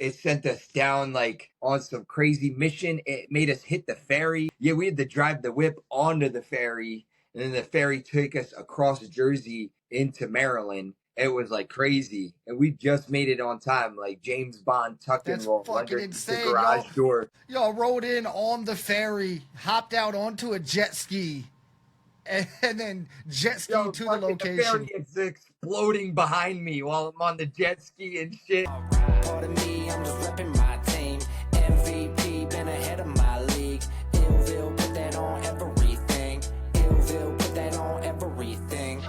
It sent us down like on some crazy mission. It made us hit the ferry. Yeah, we had to drive the whip onto the ferry, and then the ferry took us across Jersey into Maryland. It was like crazy, and we just made it on time, like James Bond tuck and That's roll fucking underneath the insane. Y'all, garage door. y'all rode in on the ferry, hopped out onto a jet ski, and then jet ski Yo, to the fucking the ferry location. is exploding behind me while I'm on the jet ski and shit. Pardon me, I'm just repping my team. MVP, been ahead of my league. iLLViLLE, put that on everything. iLLViLLE, put that on everything.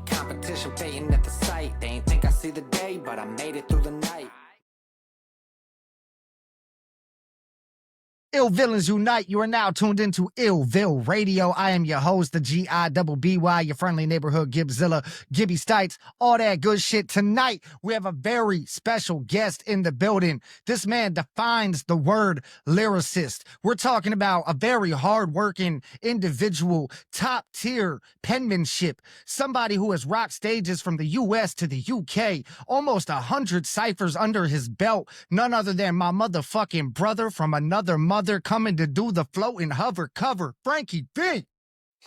Competition fading at the sight. They ain't think I see the day, but I made it through the night. Ill Villains Unite. You are now tuned into iLLViLLE Radio. I am your host, the G-I-double-B-Y, your friendly neighborhood Gibzilla, Gibby Stites, all that good shit. Tonight, we have a very special guest in the building. This man defines the word lyricist. We're talking about a very hardworking individual, top-tier penmanship, somebody who has rocked stages from the U.S. to the U.K., almost 100 ciphers under his belt, none other than my motherfucking brother from another mother coming to do the float and hover cover, Frankie V.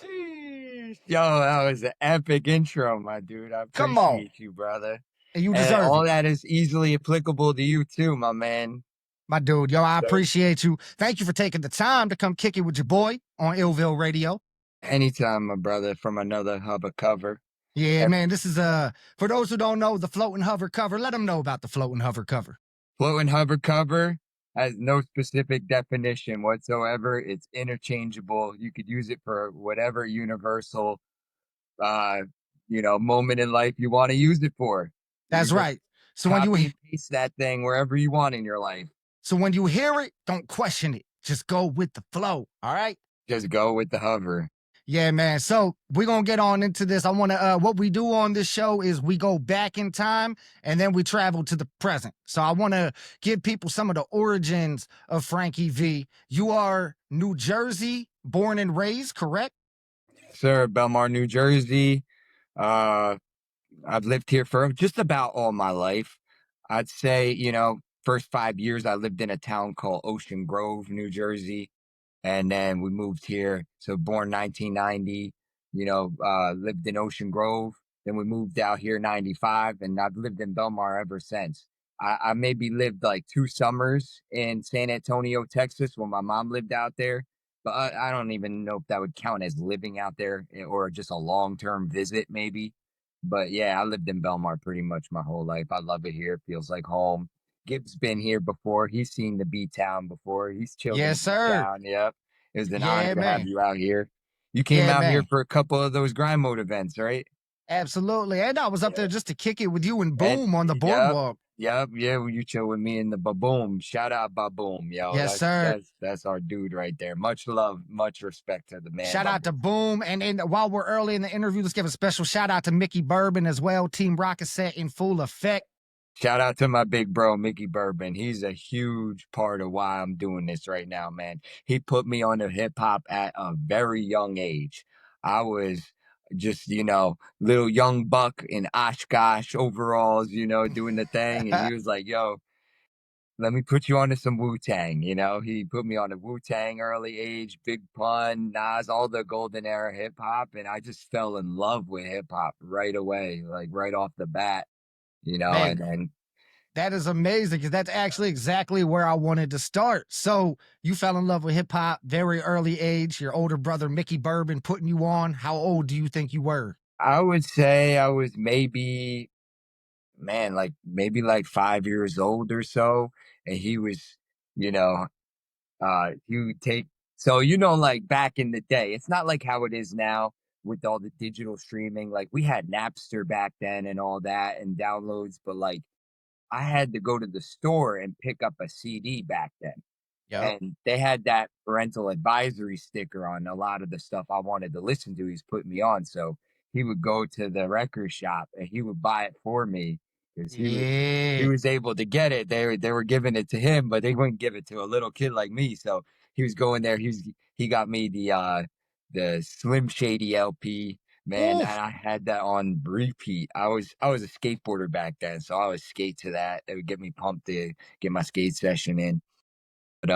Sheesh. Yo, that was an epic intro, my dude. I Come on. appreciate you, brother. And you And deserve all it, that is easily applicable to you too, my man. my dude. Yo, I appreciate you. Thank you for taking the time to come kick it with your boy on iLLViLLE Radio. Anytime, my brother, from another hover cover. Yeah, man, this is, for those who don't know, the float and hover cover, let them know about the float and hover cover. Float and hover cover has no specific definition whatsoever. It's interchangeable. You could use it for whatever universal, moment in life you want to use it for. That's right. So when Copy you and paste that thing wherever you want in your life. So when you hear it, don't question it. Just go with the flow. All right. Just go with the hover. Yeah, man. So we're going to get on into this. I want to, what we do on this show is we go back in time and then we travel to the present. So I want to give people some of the origins of Frankie V. You are New Jersey born and raised, correct? Sir, Belmar, New Jersey. I've lived here for just about all my life. I'd say, first 5 years I lived in a town called Ocean Grove, New Jersey. And then we moved here. So born 1990, lived in Ocean Grove. Then we moved out here 95, and I've lived in Belmar ever since. I maybe lived like 2 summers in San Antonio, Texas, when my mom lived out there. But I don't even know if that would count as living out there or just a long-term visit, maybe. But yeah, I lived in Belmar pretty much my whole life. I love it here. It feels like home. Gibb's been here before. He's seen the B-Town before. He's chilled in Yes, sir. B-Town. Yep. It was an Yeah, honor to have man. you out here. You came Yeah, out here man. for a couple of those grind mode events, right? Absolutely. And I was up there just to kick it with you and And Boom on the boardwalk. yeah, you chill with me in the Baboom. Shout out Baboom, yo. Yes, sir. That's our dude right there. Much love, much respect to the man. Shout out to Boom. And while we're early in the interview, let's give a special shout out to Mickey Bourbon as well. Team Rocket Set in full effect. Shout out to my big bro, Mickey Bourbon. He's a huge part of why I'm doing this right now, man. He put me on to hip hop at a very young age. I was just, little young buck in Oshkosh overalls, doing the thing. And he was like, yo, let me put you onto some Wu-Tang. He put me on the Wu-Tang early age, Big Pun, Nas, all the golden era hip hop. And I just fell in love with hip hop right away, like right off the bat. Man, And then that is amazing because that's actually exactly where I wanted to start. So you fell in love with hip hop very early age. Your older brother, Mickey Bourbon, putting you on. How old do you think you were? I would say I was maybe 5 years old or so. And he was, you know, he would take, so, like back in the day, it's not like how it is now with all the digital streaming. Like we had Napster back then and all that and downloads, but like I had to go to the store and pick up a CD back then. Yep. And they had that parental advisory sticker on a lot of the stuff I wanted to listen to. He's put me on. So he would go to the record shop and he would buy it for me because he was able to get it. They were giving it to him, but they wouldn't give it to a little kid like me. So he was going there. He got me the Slim Shady LP, Man, Oof. and I had that on repeat. I was a skateboarder back then, so I would skate to that. It would get me pumped to get my skate session in. But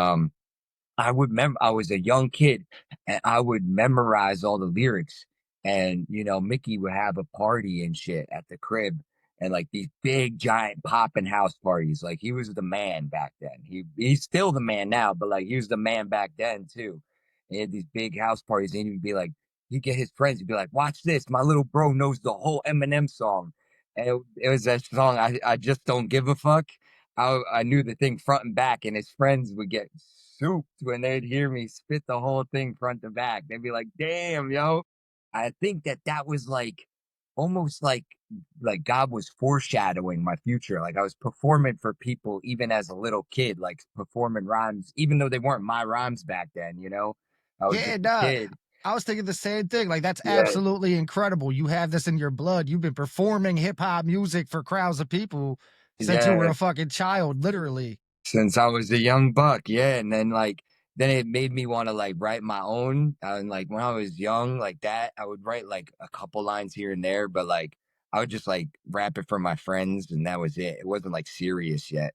I would I was a young kid and I would memorize all the lyrics. And, Mickey would have a party and shit at the crib and like these big giant popping house parties. Like he was the man back then. He's still the man now, but like he was the man back then too. He had these big house parties and he'd be like, he'd get his friends, he'd be like, watch this. My little bro knows the whole Eminem song. And it was that song, I just don't give a fuck. I knew the thing front and back, and his friends would get souped when they'd hear me spit the whole thing front to back. They'd be like, "Damn, yo!" I think that was like almost like God was foreshadowing my future. Like I was performing for people even as a little kid, like performing rhymes, even though they weren't my rhymes back then. I was Yeah, just a nah, kid. I was thinking the same thing. Like, that's Yeah, absolutely incredible. You have this in your blood. You've been performing hip hop music for crowds of people since you were yeah. a fucking child, literally. Since I was a young buck, yeah, and then, then it made me wanna, like, write my own, and, like, when I was young like that, I would write, like, a couple lines here and there, but, like, I would just, like, rap it for my friends, and that was it. It wasn't, like, serious yet.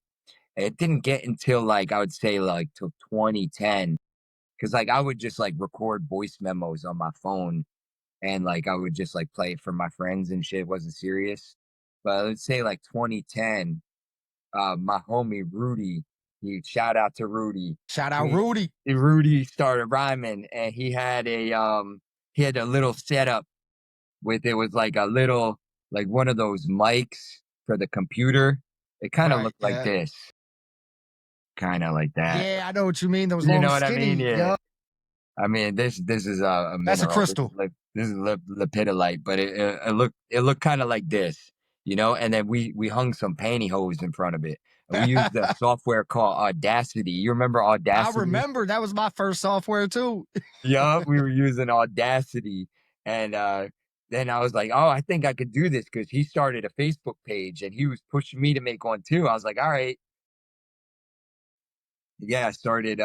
And it didn't get until, like, I would say, like, till 2010, because like, I would just, like, record voice memos on my phone, and, like, I would just, like, play it for my friends and shit. It wasn't serious. But I would say, like, 2010, my homie Rudy, he shout out to Rudy. Shout out He Rudy. Rudy started rhyming and he had a little setup with it was like a little like one of those mics for the computer. It kind of Right. looked like Yeah. this, kind of like that. Yeah, I know what you mean. Those You long know what I mean? skinny. Yeah. Yup. I mean, this is a That's a mineral. This is crystal. like this is lepidolite, but it looked kind of like this, And then we hung some pantyhose in front of it, and we used a software called Audacity. You remember I Audacity? remember that was my first software too. Yup, we were using Audacity, and then I was like, "Oh, I think I could do this," because he started a Facebook page, and he was pushing me to make one too. I was like, "All right." Yeah, I started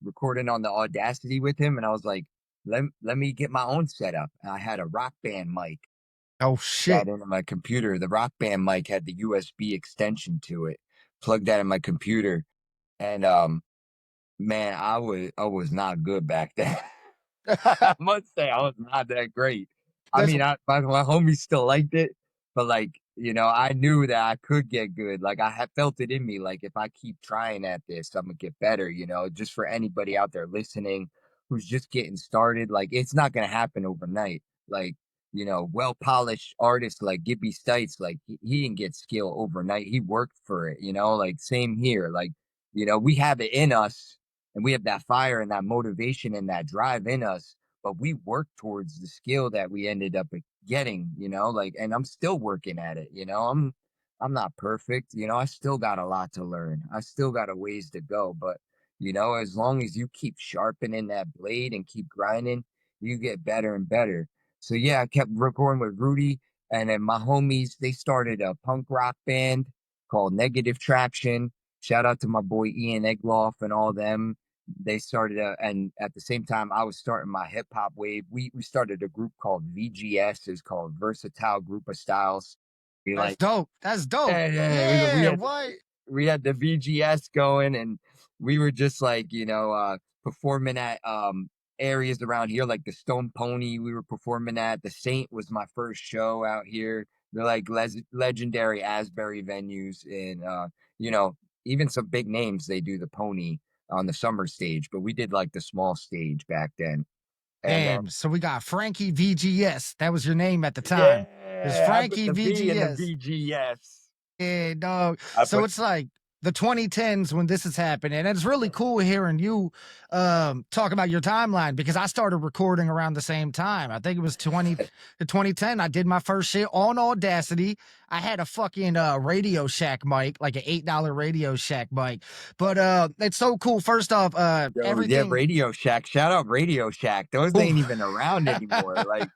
recording on the Audacity with him, and I was like, let me get my own setup. And I had a Rock Band mic Oh that shit. into my computer. The Rock Band mic had the USB extension to it. Plugged that in my computer, and man, I was not good back then. I must say I was not that great. I That's mean, my homies still liked it, but like, I knew that I could get good. Like I had felt it in me. Like if I keep trying at this, I'm gonna get better, just for anybody out there listening who's just getting started. Like it's not gonna happen overnight. Like, well polished artists like Gibby Stites, like he didn't get skill overnight. He worked for it, like same here. Like, we have it in us and we have that fire and that motivation and that drive in us, but we work towards the skill that we ended up getting, like, and I'm still working at it. I'm not perfect. I still got a lot to learn. I still got a ways to go, but as long as you keep sharpening that blade and keep grinding, you get better and better. So yeah, I kept recording with Rudy, and then my homies, they started a punk rock band called Negative Traction. Shout out to my boy Ian Egloff and all them. They started and at the same time I was starting my hip hop wave. We started a group called VGS. It's called Versatile Group of Styles. We that's like, dope. That's dope. yeah, yeah, we Yeah, had what? we had the VGS going, and we were just like, performing at areas around here like the Stone Pony. We were performing at the Saint was my first show out here. They're like legendary Asbury venues, and you know, even some big names they do the Pony on the summer stage, but we did like the small stage back then. And then Damn. So we got Frankie VGS. That was your name at the time. It's yeah, I put Frankie the V in the VGS. VGS. Yeah, dog. I So put it's like the 2010s when this is happening. And it's really cool hearing you talk about your timeline because I started recording around the same time. I think it was 20 to 2010. I did my first shit on Audacity. I had a fucking Radio Shack mic, like an $8 Radio Shack mic. But it's so cool. First off, Yo, yeah, everything. Radio Shack. Shout out Radio Shack. Those Ooh. ain't even around anymore. Like,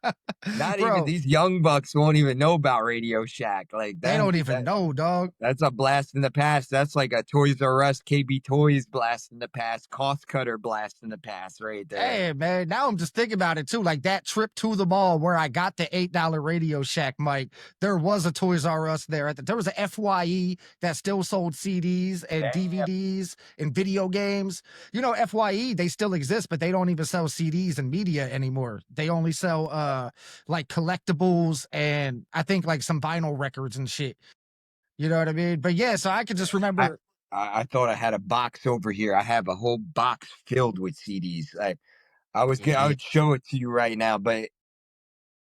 not even Bro, these young bucks won't even know about Radio Shack. Like they don't even that know, dog. that's a blast in the past. That's like a Toys R Us, KB Toys blast in the past, Cost Cutter blast in the past, right there. Hey, man, now I'm just thinking about it too. Like that trip to the mall where I got the $8 Radio Shack mic, there was a Toys R Us there. There was a FYE that still sold CDs and Damn. DVDs and video games. You know, FYE, they still exist, but they don't even sell CDs and media anymore. They only sell like collectibles and I think like some vinyl records and shit. You know what I mean? But yeah, so I could just I, remember I thought I had a box over here. I have a whole box filled with CDs. I yeah, would show it to you right now, but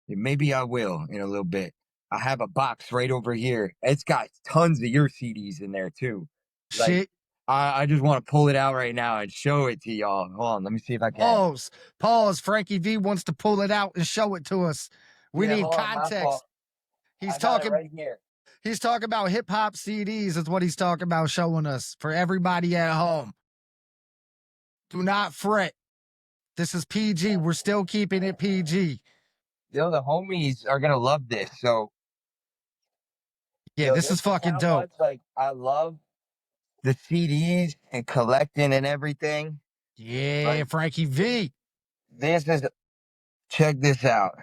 maybe I will in a little bit. I have a box right over here. It's got tons of your CDs in there too. Like shit. I just want to pull it out right now and show it to y'all. Hold on, let me see if I can. Pause. Pause. Frankie V wants to pull it out and show it to us. We Yeah, need hold on, my fault. context. He's I got it talking right here. he's talking about hip hop CDs is what he's talking about showing us for everybody at home. Do not fret. This is PG. We're still keeping it PG. Yo, the homies are gonna love this. So, Yeah, yo, this this is is fucking how dope. much like I love the CDs and collecting and everything. Yeah, Like Frankie V. this is check this out.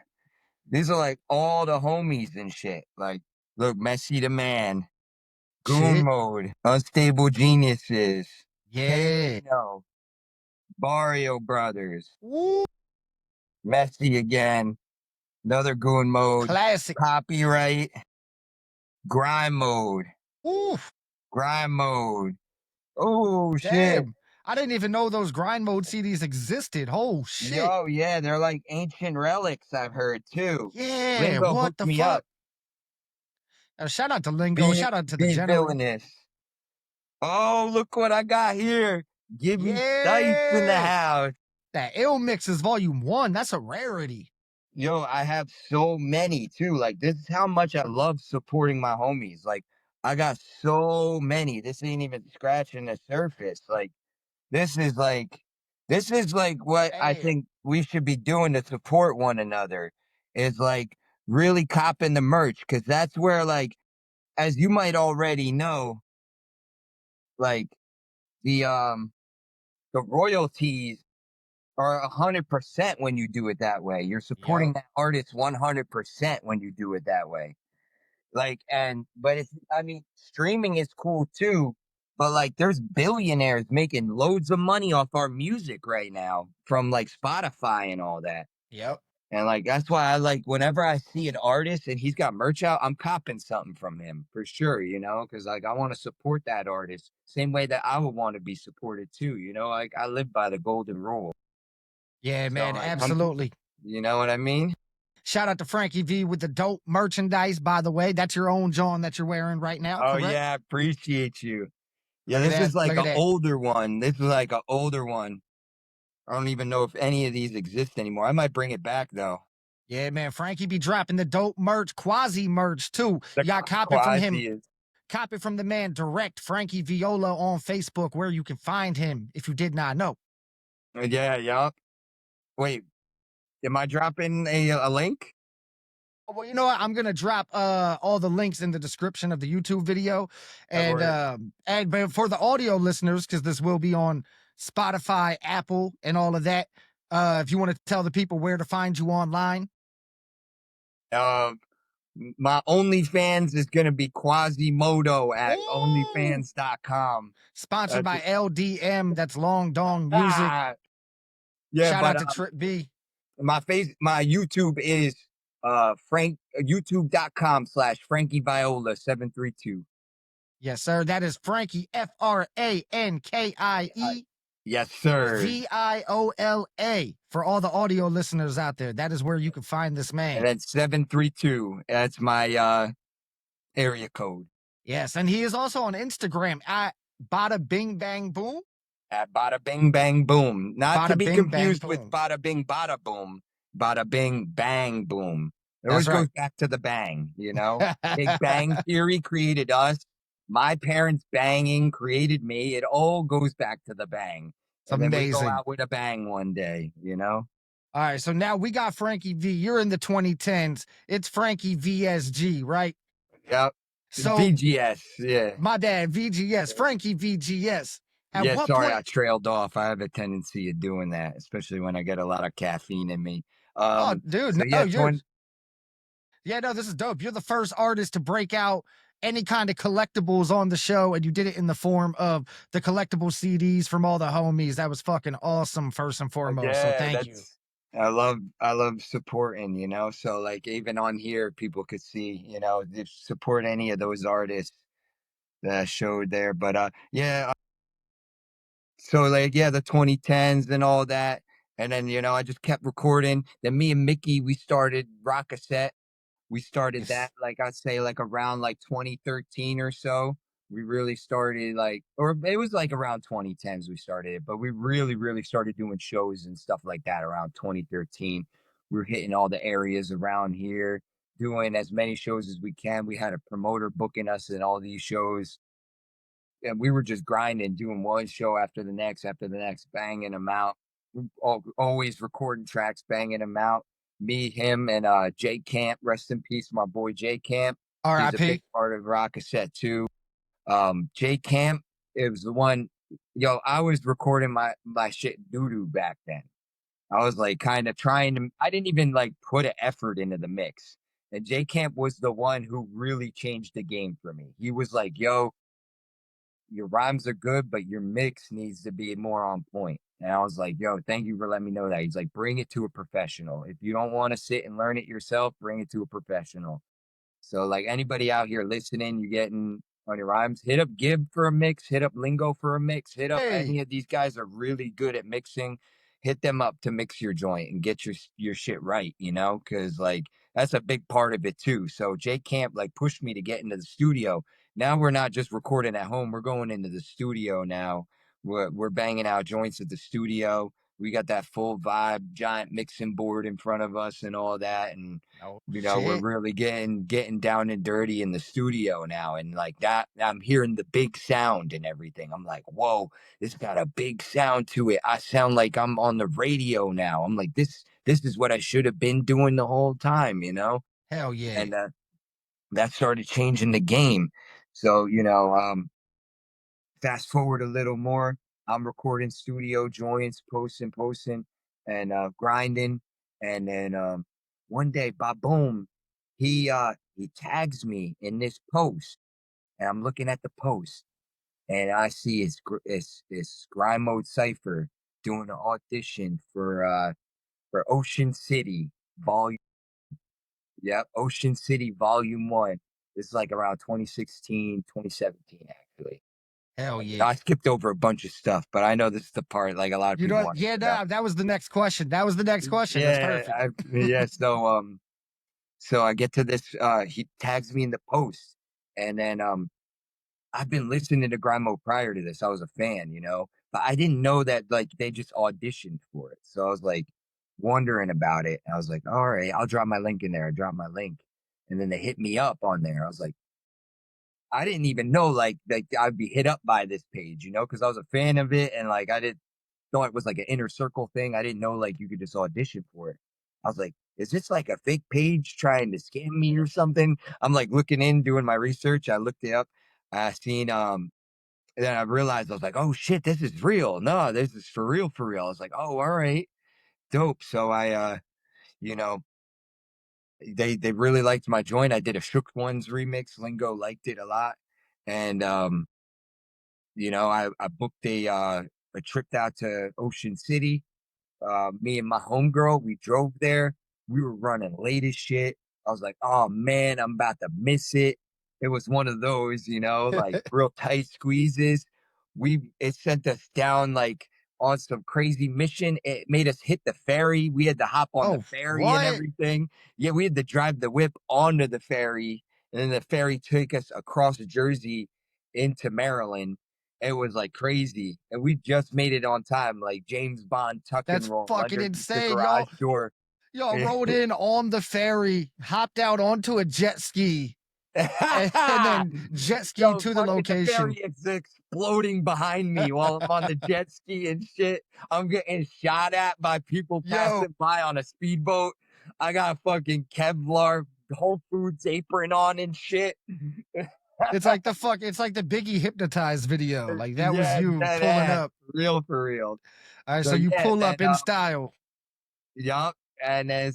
These are like all the homies and shit. Like, look, Messi the Man, Goon Shit. Mode, Unstable Geniuses, Yeah. Kano, Barrio Brothers, Woo. Messi again, another Goon Mode, Classic. Copyright, Grind Mode, Woo. Grind Mode. Oh shit. Damn. I didn't even know those grind mode CDs existed. Oh shit. Yo, yeah, they're like ancient relics, I've heard too. Yeah. Lingo What hooked the me fuck? up. Shout out to Lingo. Be Shout out to the be general. villainous. Oh, look what I got here. Gibby Stites in the Yeah. house. That ill mix is volume 1. That's a rarity. Yo, I have so many too. Like, this is how much I love supporting my homies. Like, I got so many. This ain't even scratching the surface. Like, this is like, this is like what I Damn. think we should be doing to support one another is like really copping the merch. Cause that's where, like, as you might already know, like the royalties are 100% when you do it that way. You're Yep. supporting that artist 100% when you do it that way. Like, but it's, I mean, streaming is cool too, but like, there's billionaires making loads of money off our music right now from like Spotify and all that. Yep. And like, that's why I like whenever I see an artist and he's got merch out, I'm copping something from him for sure, you know, because like I want to support that artist same way that I would want to be supported too, you know, like I live by the golden rule. Yeah, So man. like, Absolutely. you know what I mean? Shout out to Frankie V with the dope merchandise, by the way. That's your own John that you're wearing right now, Oh correct? yeah, appreciate you. Yeah, Look at this that. is like Look at an that. older one. This is like an older one. I don't even know if any of these exist anymore. I might bring it back though. Yeah, man. Frankie be dropping the dope merch, quasi merch too. The You got copy from him. quasi is. Copy from the man direct, Frankie Viola on Facebook, where you can find him if you did not know. Yeah, yeah. Wait, am I dropping a link? Well, you know what? I'm gonna drop all the links in the description of the YouTube video, That and works. but for the audio listeners, because this will be on Spotify, Apple, and all of that. If you want to tell the people where to find you online, Uh, my OnlyFans is gonna be Quasimodo at ooh, OnlyFans.com. sponsored That's by LDM. That's Long Dong Music. ah, yeah, Shout out but to Trip B. my YouTube is youtube.com/FrankieViola732. Yes, sir. That is Frankie FrankiE Yes, sir. VIOLA for all the audio listeners out there. That is where you can find this man. And then 732. That's my area code. Yes, and he is also on Instagram at Bada Bing Bang Boom. At Bada Bing Bang Boom. Not to Bada be Bing Bang confused with Boom. Bada Bing Bada Boom. Bada Bing Bang Boom. It That's always right. goes back to the bang, you know? Big Bang Theory created us. My parents banging created me. It all goes back to the bang. It's And then we go amazing. out with a bang one day, you know? All right, so now we got Frankie V. You're in the 2010s. It's Frankie VSG, right? Yep. So VGS, yeah. my bad, VGS, Frankie VGS. At Yeah, what sorry I point? trailed off. I have a tendency of doing that, especially when I get a lot of caffeine in me. Oh, dude, So no, yeah, you're 20, yeah, no, this is dope. You're the first artist to break out any kind of collectibles on the show, and you did it in the form of the collectible CDs from all the homies. That was fucking awesome, first and foremost. So yeah, thank you. that's I love supporting, you know. So like even on here, people could see, you know, if support any of those artists that I showed there. But yeah, so like yeah, the 2010s and all that. And then, you know, I just kept recording. Then me and Mickey, we started Rock Cassette. We started Yes. that, like, I'd say, like, around, like, 2013 or so. We really started, like, or it was, like, around 2010s we started it, but we really, really started doing shows and stuff like that around 2013. We were hitting all the areas around here, doing as many shows as we can. We had a promoter booking us in all these shows, and we were just grinding, doing one show after the next, banging them out. Always recording tracks, banging them out. Me, him, and Jay Camp. Rest in peace, my boy Jay Camp. He's a big R.I.P. part of Rock Cassette too. Jay Camp, it was the one. Yo, I was recording my shit doo doo back then. I was like kind of trying to. I didn't even like put an effort into the mix. And Jay Camp was the one who really changed the game for me. He was like, "Yo, your rhymes are good, but your mix needs to be more on point." And I was like, yo, thank you for letting me know that. He's like, bring it to a professional. If you don't want to sit and learn it yourself, bring it to a professional. So like anybody out here listening, you getting on your rhymes, hit up Gib for a mix, hit up Lingo for a mix, hit up Hey, any of these guys are really good at mixing. Hit them up to mix your joint and get your shit right, you know, because like that's a big part of it too. So Jay Camp like pushed me to get into the studio. Now we're not just recording at home; we're going into the studio now. We're banging out joints at the studio. We got that full vibe, giant mixing board in front of us and all that, and oh you know, we're shit. really getting down and dirty in the studio now. And like that, I'm hearing the big sound and everything. I'm like, whoa, this got a big sound to it. I sound like I'm on the radio now. I'm like, this is what I should have been doing the whole time, you know? Hell yeah. And that started changing the game. So, you know, fast forward a little more, I'm recording studio joints, posting, and grinding. And then one day, boom, he tags me in this post, and I'm looking at the post, and I see it's Grind Mode Cypher doing an audition for Ocean City Volume. Yep, Ocean City Volume 1. This is like around 2016, 2017, actually. Hell You know, I yeah. skipped over a bunch of stuff, but I know this is the part like a lot of You people know, want yeah, to know. no, that was the next question. That was the next question. That's Yeah, perfect. yeah. So I get to this. He tags me in the post, and then I've been listening to Grimo prior to this. I was a fan, you know, but I didn't know that like they just auditioned for it. So I was like wondering about it. I was like, all right, I'll drop my link in there. I dropped my link, and then they hit me up on there. I was like, I didn't even know like I'd be hit up by this page, you know, because I was a fan of it, and like I did thought it was like an inner circle thing. I didn't know like you could just audition for it. I was like, is this like a fake page trying to scam me or something? I'm like looking in, doing my research. I looked it up. I seen and then I realized I was like, oh shit, this is real. No, this is for real, for real. I was like, oh, all right, dope. So I you know, they really liked my joint. I did a Shook Ones remix. Lingo liked it a lot. And you know, I booked a trip out to Ocean City. Me and my homegirl, we drove there. We were running late as shit. I was like, oh man, I'm about to miss it. It was one of those, you know, like real tight squeezes. It sent us down like on some crazy mission. It made us hit the ferry. We had to hop on the Oh, ferry and what? everything. Yeah, we had to drive the whip onto the ferry. And then the ferry took us across Jersey into Maryland. It was like crazy. And we just made it on time, like James Bond tuck and That's roll fucking underneath the insane, garage y'all. door. Yo, rode in on the ferry, hopped out onto a jet ski, and then jet ski Yo, to the fucking the ferry location. is exploding behind me while I'm on the jet ski and shit. I'm getting shot at by people Yo, passing by on a speedboat. I got a fucking Kevlar Whole Foods apron on and shit. it's like the Biggie hypnotized video. Like that was Yeah, you dead pulling ass. up. Real for real. All right, So so you yeah, pull then up in style. yup. And then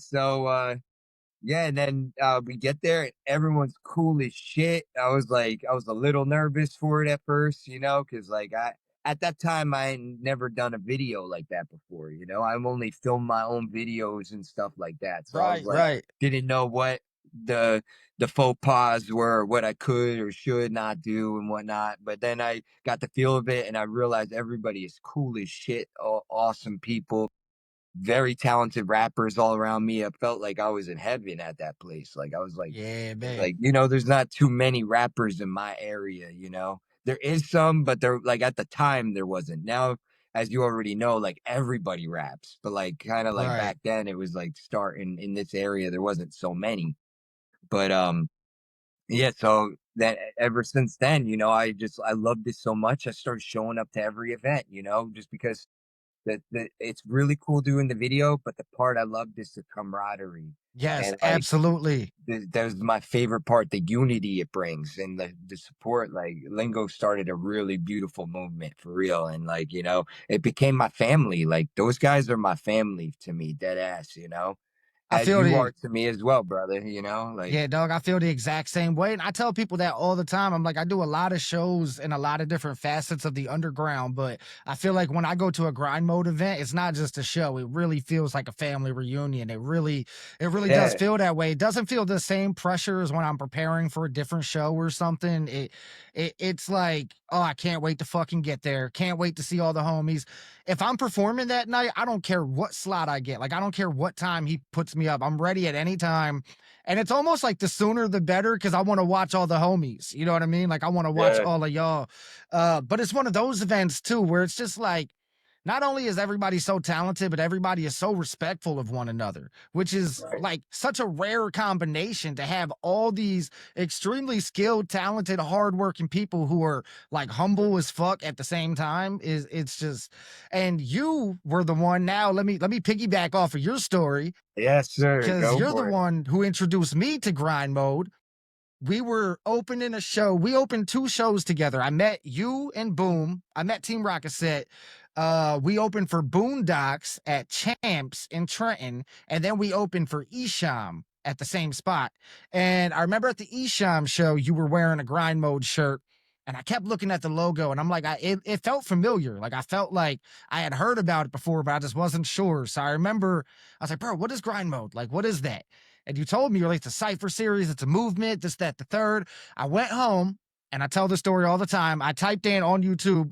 yeah, and then we get there and everyone's cool as shit. I was a little nervous for it at first, because like I at that time I had never done a video like that before, I've only filmed my own videos and stuff like that. So I was Right, like, right. didn't know what the the faux pas were, what I could or should not do and whatnot. But then I got the feel of it and I realized everybody is cool as shit, all awesome people, very talented rappers all around me. I felt like I was in heaven at that place. Like I was Yeah, man. like, there's not too many rappers in my area. There is some, but there like at the time there wasn't. Now, as you already know, like everybody raps, but like kind of like Right. back then it was like starting in this area, there wasn't so many. But yeah, so that ever since then, I loved it so much. I started showing up to every event, just because that it's really cool doing the video, but the part I loved is the camaraderie. Yes, And like absolutely. that was my favorite part, the unity it brings and the support. Like Lingo started a really beautiful movement for real. And like, it became my family. Like those guys are my family to me, dead ass, I as feel you the are to me as well, brother, like Yeah, dog, I feel the exact same way. And I tell people that all the time. I'm like, I do a lot of shows in a lot of different facets of the underground, but I feel like when I go to a grind mode event, it's not just a show. It really feels like a family reunion. It really does yeah, feel that way. It doesn't feel the same pressure as when I'm preparing for a different show or something. It's like, oh, I can't wait to fucking get there. Can't wait to see all the homies. If I'm performing that night, I don't care what slot I get. Like, I don't care what time he puts me up. I'm ready at any time, and it's almost like the sooner the better because I want to watch all the homies. You know what I mean? Like I want to watch yeah, all of y'all. But it's one of those events too where it's just like not only is everybody so talented, but everybody is so respectful of one another, which is right. like such a rare combination to have all these extremely skilled, talented, hardworking people who are like humble as fuck at the same time. It's just, and you were the one. Now let me piggyback off of your story Yes, sir. because Go you're the for it. one who introduced me to grind mode. We were opening a show. We opened two shows together. I met you and Boom. I met Team Rocket Set. We opened for Boondocks at Champs in Trenton, and then we opened for Esham at the same spot. And I remember at the Esham show, you were wearing a grind mode shirt. And I kept looking at the logo, and I'm like, it felt familiar. Like I felt like I had heard about it before, but I just wasn't sure. So I remember I was like, bro, what is grind mode? Like, what is that? And you told me you're like, it's a Cypher series, it's a movement, this, that, the third. I went home and I tell the story all the time. I typed in on YouTube,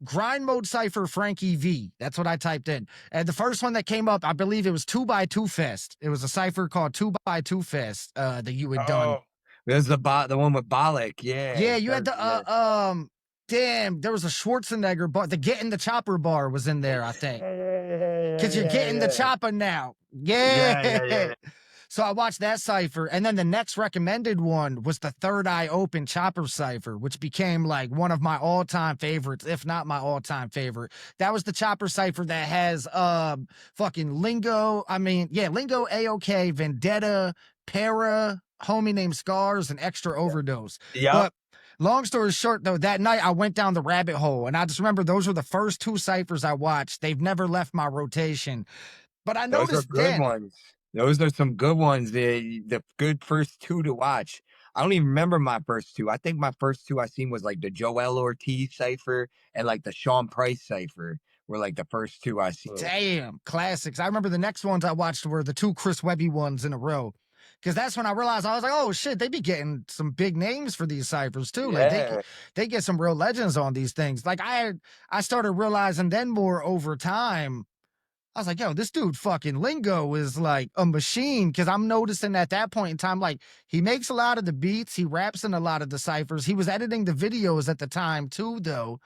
Grind Mode Cypher Frankie V. That's what I typed in. And the first one that came up, I believe it was 2x2 Fest. It was a cipher called 2x2 Fest that you had done. Oh, there's the one with Bollock. Yeah. Yeah, you had the Yeah. damn, there was a Schwarzenegger bar. The Getting the Chopper bar was in there, I think. Cause you're Yeah, getting the yeah. chopper now. Yeah, yeah, Yeah. yeah. So I watched that cipher, and then the next recommended one was the Third Eye Open Chopper cipher, which became like one of my all-time favorites, if not my all-time favorite. That was the Chopper cipher that has fucking Lingo. I mean, yeah, Lingo, AOK, Vendetta, Para, homie named Scars, and Extra Overdose. Yep. But long story short, though, that night I went down the rabbit hole, and I just remember those were the first two ciphers I watched. They've never left my rotation. But I Those are noticed good then, ones. Those are some good ones. The good first two to watch. I don't even remember my first two. I think my first two I seen was like the Joel Ortiz cipher and like the Sean Price cipher were like the first two I seen. damn, classics. I remember the next ones I watched were the two Chris Webby ones in a row. Because that's when I realized I was like, oh shit, they be getting some big names for these ciphers too. Like Yeah. they get some real legends on these things. Like I started realizing then more over time. I was like, yo, this dude fucking Lingo is like a machine. Cause I'm noticing at that point in time, like he makes a lot of the beats, he raps in a lot of the ciphers. He was editing the videos at the time too, though.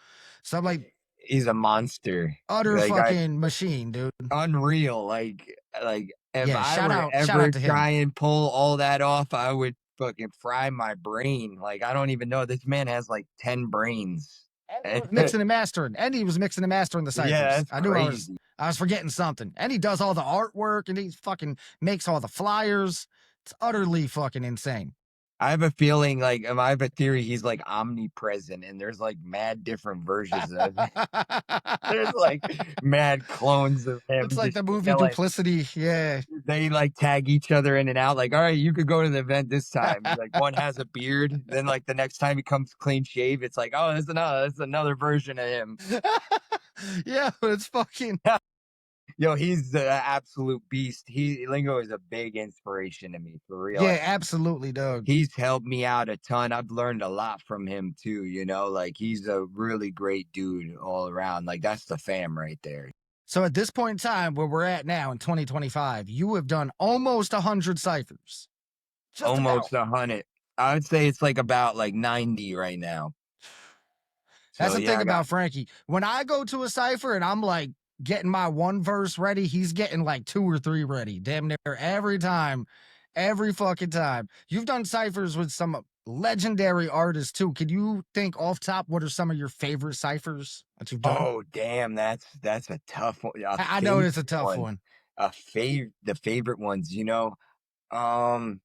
So I'm like, He's a monster. utter Like I fucking machine, dude. unreal. Like Like, if Yeah, I were to shout ever out to try him. and pull all that off, I would fucking fry my brain. Like, I don't even know. This man has like 10 brains. And he was mixing and mastering. And he was mixing and mastering the Yeah, ciphers. that's I knew crazy. I was forgetting something. And he does all the artwork and he fucking makes all the flyers. It's utterly fucking insane. I have a feeling like I have a theory he's like omnipresent and there's like mad different versions of him. There's like mad clones of him It's like just the movie chilling. Duplicity. Yeah. They like tag each other in and out, like, all right, you could go to the event this time. Like one has a beard, then like the next time he comes clean shave, it's like, oh, there's another version of him. Yeah, but it's fucking Yo, he's the absolute beast. Lingo is a big inspiration to me for real. yeah, absolutely, Doug. He's helped me out a ton. I've learned a lot from him too, like he's a really great dude all around. Like that's the fam right there. So at this point in time, where we're at now in 2025, you have done almost 100 ciphers. Just about. Almost 100. I would say it's like about like 90 right now. That's So the yeah, thing I got about Frankie. When I go to a cipher and I'm like getting my one verse ready, he's getting like two or three ready. Damn near every time, every fucking time. You've done ciphers with some legendary artists too. Could you think off top what are some of your favorite ciphers that you've done? oh damn, that's a tough one. A I know favorite it's a tough one. one. The favorite ones. Um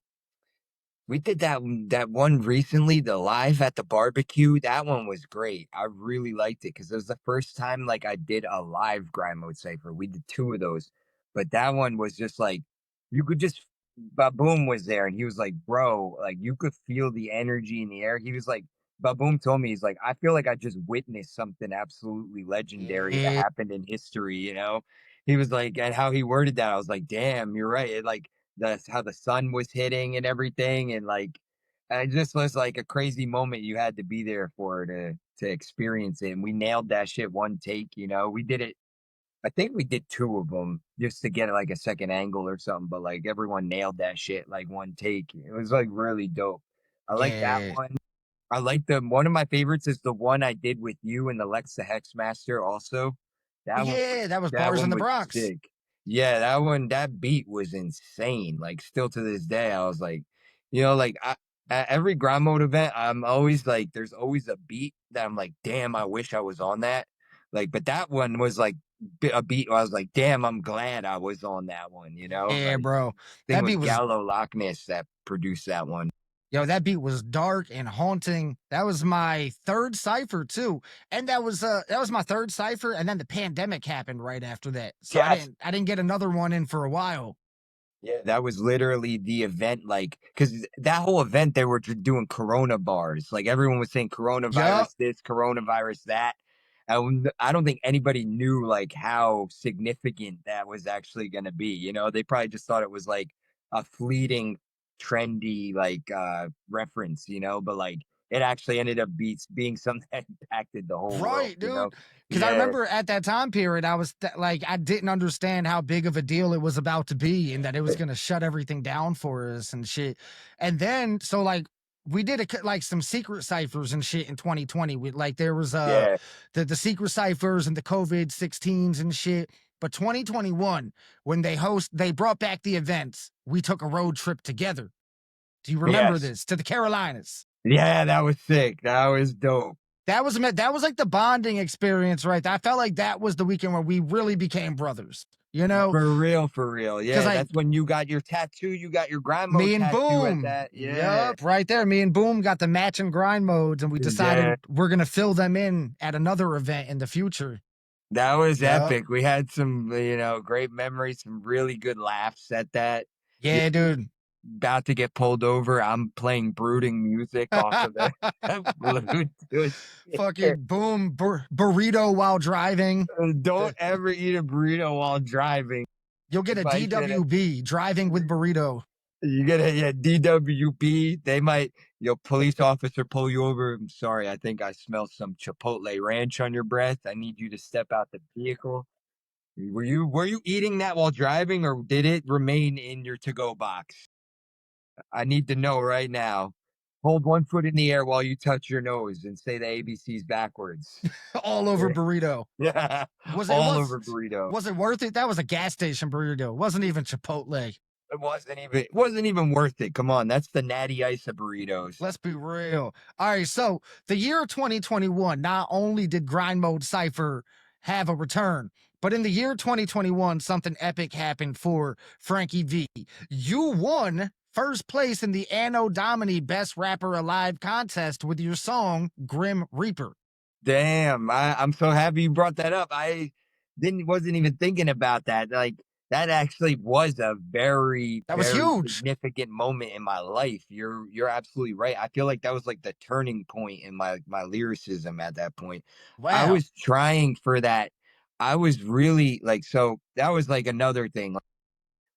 We did that one recently, the live at the barbecue. That one was great. I really liked it because it was the first time like I did a live grind mode cipher. We did two of those, but that one was just like you could just Baboom was there and he was like, bro, like you could feel the energy in the air. He was like, Baboom told me, he's like, I feel like I just witnessed something absolutely legendary that Yeah. happened in history. He was like, and how he worded that, I was like, damn, you're right. That's how the sun was hitting and everything, and like it just was like a crazy moment you had to be there for to experience it. And we nailed that shit one take. We did it. I think we did two of them just to get like a second angle or something, but like everyone nailed that shit like one take. It was like really dope. I like that Yeah. one. I like the one of my favorites is the one I did with you and the Lex the Hexmaster also. Oh, That one was yeah, that was that Bars in one the was Bronx. sick. Yeah, that beat was insane. Like still to this day, I was like, like at every grind mode event, I'm always like, there's always a beat that I'm like, damn, I wish I was on that. Like, but that one was like a beat where I was like, damn, I'm glad I was on that one. Yeah, Like bro. I think it That was beat was Gallo Loch Ness that produced that one. Yo, that beat was dark and haunting. That was my third cipher too. And that was my third cipher and then the pandemic happened right after that. So Yes. I didn't get another one in for a while. Yeah, that was literally the event, like, because that whole event they were doing Corona bars. Like everyone was saying Yup. coronavirus this, coronavirus that. I don't think anybody knew like how significant that was actually going to be. They probably just thought it was like a fleeting, trendy like reference. But like it actually ended up being something that impacted the whole world. Right, dude. Because I Yeah, remember at that time period, like, I didn't understand how big of a deal it was about to be and that it was going to shut everything down for us and shit. And then, so like, we did like some secret ciphers and shit in 2020. Like there was yeah, the secret ciphers and the COVID 16s and shit. But 2021, when they brought back the events, we took a road trip together. Do you remember yes, this? To the Carolinas. yeah. That was sick. That was dope. That was like the bonding experience, right? I felt like that was the weekend where we really became brothers, you know? For real, for real. Because Yeah, like that's when you got your tattoo, you got your grind mode me and tattoo at Boom, that. Yeah. yep, right there. Me and Boom got the matching grind modes, and we Yeah. decided we're gonna fill them in at another event in the future. That was Yep. epic. We had some, great memories, some really good laughs at that. Yeah, Yeah, dude. about to get pulled over. I'm playing brooding music off of the Bluetooth speaker. Fucking Boom burrito while driving. Don't ever eat a burrito while driving. You'll get a If I get it. DWB driving with burrito. You get a yeah, DWP. They might, police officer pull you over. I'm sorry, I think I smell some Chipotle ranch on your breath. I need you to step out the vehicle. Were you eating that while driving, or did it remain in your to-go box? I need to know right now. Hold one foot in the air while you touch your nose and say the ABCs backwards. All over burrito. Yeah, Was it all was over burrito. was it worth it? That was a gas station burrito. It wasn't even Chipotle. It wasn't even worth it. Come on, that's the natty ice of burritos. Let's be real. All right, so the year 2021, not only did Grind Mode Cypher have a return, but in the year 2021, something epic happened for Frankie V. You won first place in the Anno Domini Best Rapper Alive contest with your song Grim Reaper. Damn, I'm so happy you brought that up. I didn't wasn't even thinking about that. Like that actually was a very, That was very huge. significant moment in my life. You're absolutely right. I feel like that was like the turning point in my lyricism at that point. I Wow. was trying for that. I was really like so that was like another thing.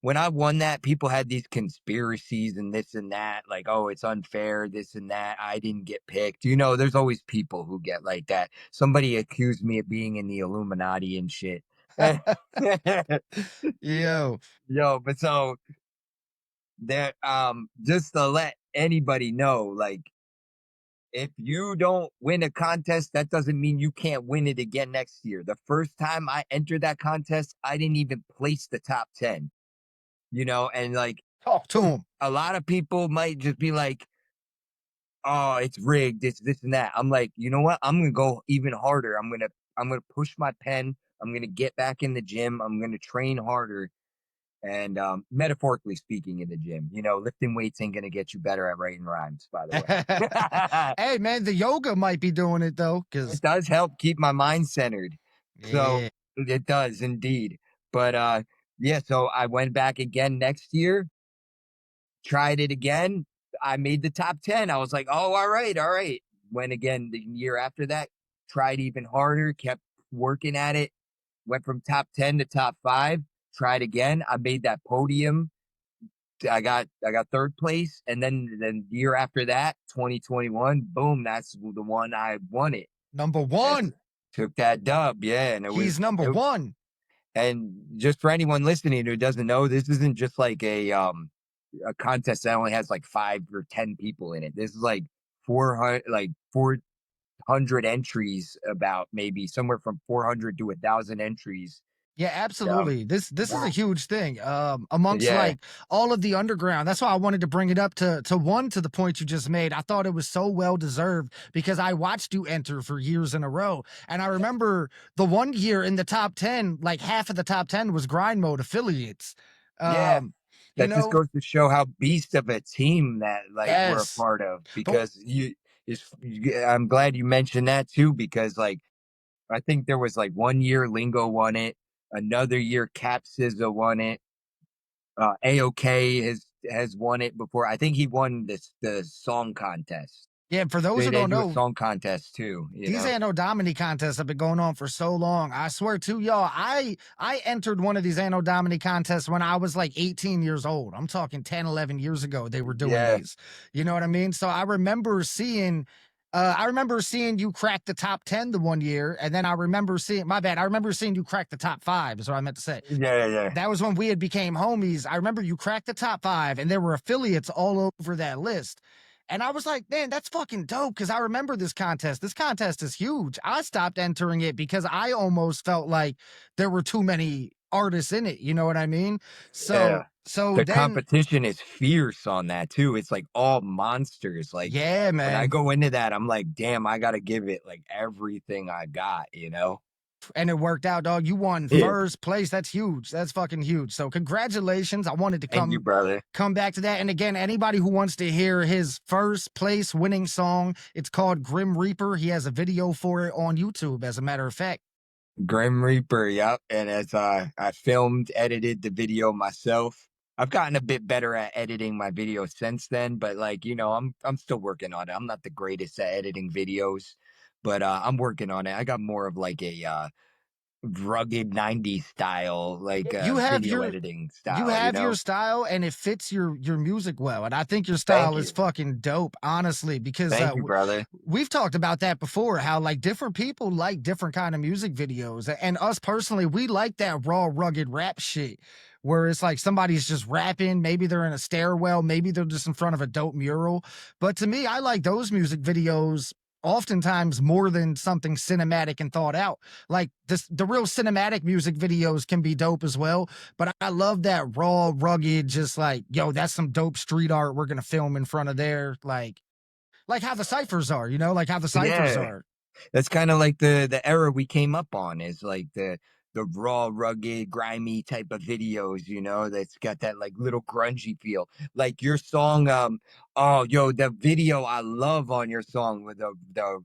When I won that, people had these conspiracies and this and that, like, oh, it's unfair, this and that. I didn't get picked. There's always people who get like that. Somebody accused me of being in the Illuminati and shit. Yo. Yo, but so that just to let anybody know, like if you don't win a contest, that doesn't mean you can't win it again next year. The first time I entered that contest, I didn't even place the top 10, and like Talk to him. a lot of people might just be like, "Oh, it's rigged. It's this and that." I'm like, you know what? I'm gonna go even harder. I'm gonna push my pen. I'm gonna get back in the gym. I'm gonna train harder. And metaphorically speaking, in the gym, lifting weights ain't gonna get you better at writing rhymes. By the way, Hey man, the yoga might be doing it though, it because does help keep my mind centered. So yeah. it does indeed. But yeah. So I went back again next year, tried it again. I made the top 10. I was like, oh, all right, all right. Went again the year after that, tried even harder, kept working at it, went from top 10 to top 5, tried again. I made that podium. I got third place. And then the year after that, 2021, boom, that's the one I won it. Number That's one. took that dub. Yeah. And it was He's number it, one. and just for anyone listening who doesn't know, this isn't just like a contest that only has like 5 or 10 people in it. This is like 400 entries, about maybe somewhere from 400 to 1,000 entries. Yeah, Um, absolutely. This is a huge thing amongst yeah, like all of the underground. That's why I wanted to bring it up to the point you just made. I thought it was so well deserved because I watched you enter for years in a row. And I remember the one year in the top 10, like half of the top 10 was grind mode affiliates. yeah. Um, you That just know, goes to show how beast of a team that like we're a yes. part of. But Because I'm glad you mentioned that too. Because like I think there was like one year Lingo won it, another year Cap SZA won it. AOK has won it before. I think he won the song contest. yeah, for those who They don't do a know, song contest too, these Anno Domini contests have been going on for so long. I swear to y'all, I entered one of these Anno Domini contests when I was like 18 years old. I'm talking 10, 11 years ago they were doing Yeah, these. You know what I mean? So I remember seeing you crack the top 10 the one year, and then I remember seeing my bad. I remember seeing you crack the top 5, is what I meant to say. yeah, yeah, That was when we had became homies. I remember you cracked the top 5 and there were affiliates all over that list. And I was like, man, that's fucking dope because I remember this contest. This contest is huge. I stopped entering it because I almost felt like there were too many artists in it. You know what I mean? yeah. So The then, competition is fierce on that too. It's like all monsters. Like yeah, when I man. go into that, I'm like, damn, I gotta give it like everything I got. And it worked out, dog. You won Yeah. first place. That's huge. That's fucking huge. So congratulations. I wanted to Thank you, brother. come back to that. And again, anybody who wants to hear his first place winning song, it's called Grim Reaper. He has a video for it on YouTube, as a matter of fact. Grim Reaper, yep. And as I filmed, edited the video myself. I've gotten a bit better at editing my videos since then, but like, I'm still working on it. I'm not the greatest at editing videos, but I'm working on it. I got more of like rugged 90s style, like You have video your editing you style, you have your know? style and it fits your music well. And I think your Thank style is you. fucking dope, honestly, because Thank you, brother. we've talked about that before, how like different people like different kind of music videos. And us personally, we like that raw, rugged rap shit where it's like somebody's just rapping. Maybe they're in a stairwell, maybe they're just in front of a dope mural. But to me, I like those music videos oftentimes more than something cinematic and thought out. Like the real cinematic music videos can be dope as well, but I love that raw, rugged, just like, yo, that's some dope street art we're gonna film in front of there. Like how the ciphers are, like how the ciphers Yeah. are. That's kinda like the era we came up on is like the raw, rugged, grimy type of videos, that's got that, like, little grungy feel. Like your song, oh, yo, the video I love on your song with the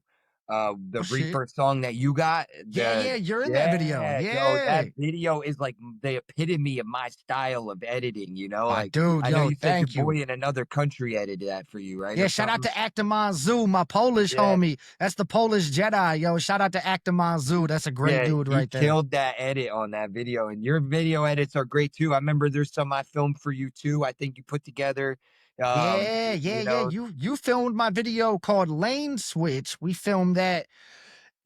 Oh shit. Reaper song that you got, Yeah, the yeah, you're in that video. yeah, yo, that Yeah. video is like the epitome of my style of editing, My like, dude, I know yo, you said your thank you. boy in another country edited that for you, right, Yeah, or shout out something? to Actamon Zoo, my Polish Yeah. homie. That's the Polish Jedi, yo. Shout out to Actamon Zoo. That's a great Yeah, dude he right there. killed that edit on that video, and your video edits are great too. I remember there's some I filmed for you too. I think you put together, Yeah, yeah, yeah. You filmed my video called Lane Switch. We filmed that